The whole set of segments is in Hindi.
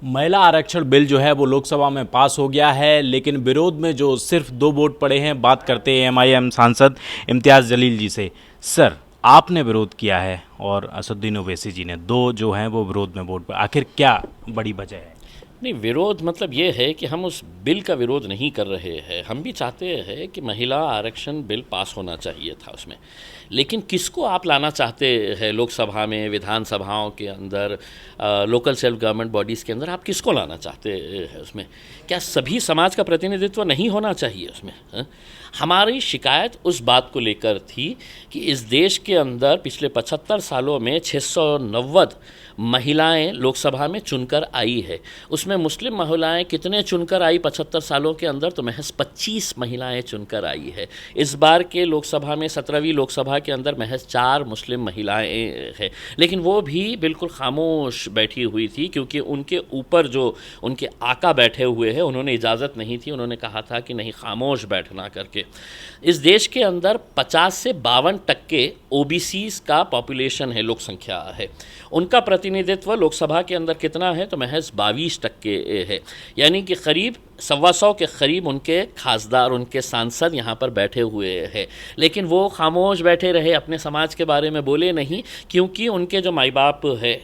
महिला आरक्षण बिल जो है वो लोकसभा में पास हो गया है, लेकिन विरोध में जो सिर्फ 2 वोट पड़े हैं। बात करते हैं एमआईएम सांसद इम्तियाज़ जलील जी से। सर, आपने विरोध किया है और असदुद्दीन ओवैसी जी ने, दो जो हैं वो विरोध में वोट पर, आखिर क्या बड़ी वजह है? नहीं, विरोध मतलब ये है कि हम उस बिल का विरोध नहीं कर रहे हैं। हम भी चाहते हैं कि महिला आरक्षण बिल पास होना चाहिए था उसमें, लेकिन किसको आप लाना चाहते हैं लोकसभा में, विधानसभाओं के अंदर, लोकल सेल्फ गवर्नमेंट बॉडीज़ के अंदर आप किसको लाना चाहते हैं उसमें? क्या सभी समाज का प्रतिनिधित्व नहीं होना चाहिए उसमें? हमारी शिकायत उस बात को लेकर थी कि इस देश के अंदर पिछले 75 सालों में 690 महिलाएं लोकसभा में चुनकर आई है। उसमें मुस्लिम महिलाएं कितने चुनकर आई 75 सालों के अंदर? तो महज 25 महिलाएं चुनकर आई है। इस बार के लोकसभा में 17वीं लोकसभा के अंदर महज 4 मुस्लिम महिलाएं हैं, लेकिन वो भी बिल्कुल खामोश बैठी हुई थी, क्योंकि उनके ऊपर जो उनके आका बैठे हुए हैं उन्होंने इजाज़त नहीं थी। उन्होंने कहा था कि नहीं, खामोश बैठना करके। इस देश के अंदर 50 से 52% ओबीसीज़ का पॉपुलेशन है, लोक संख्या है। उनका प्रतिनिधित्व लोकसभा के अंदर कितना है? तो महज 22% है। यानी कि करीब 125 के करीब उनके खासदार, उनके सांसद यहाँ पर बैठे हुए हैं, लेकिन वो खामोश बैठे रहे, अपने समाज के बारे में बोले नहीं, क्योंकि उनके जो माई बाप है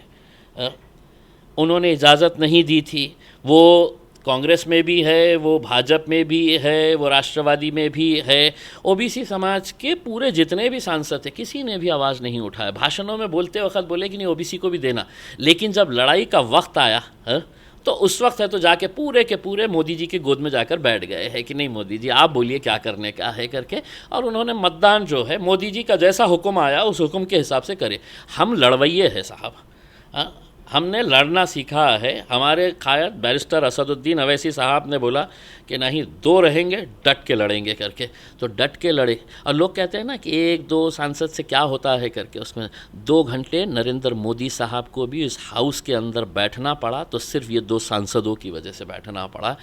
उन्होंने इजाज़त नहीं दी थी। वो कांग्रेस में भी है, वो भाजपा में भी है, वो राष्ट्रवादी में भी है। ओबीसी समाज के पूरे जितने भी सांसद थे, किसी ने भी आवाज़ नहीं उठाया। भाषणों में बोलते वक्त बोले कि नहीं, ओबीसी को भी देना, लेकिन जब लड़ाई का वक्त आया तो उस वक्त है तो जाके पूरे के पूरे मोदी जी की गोद में जाकर बैठ गए हैं कि नहीं मोदी जी आप बोलिए क्या करने का है करके। और उन्होंने मतदान जो है, मोदी जी का जैसा हुक्म आया उस हुक्म के हिसाब से करे। हम लड़वैये हैं साहब, हमने लड़ना सीखा है। हमारे कायद बैरिस्टर असदुद्दीन ओवैसी साहब ने बोला कि नहीं, 2 रहेंगे, डट के लड़ेंगे करके, तो डट के लड़े। और लोग कहते हैं ना कि 1-2 सांसद से क्या होता है करके, उसमें 2 घंटे नरेंद्र मोदी साहब को भी इस हाउस के अंदर बैठना पड़ा, तो सिर्फ ये 2 सांसदों की वजह से बैठना पड़ा।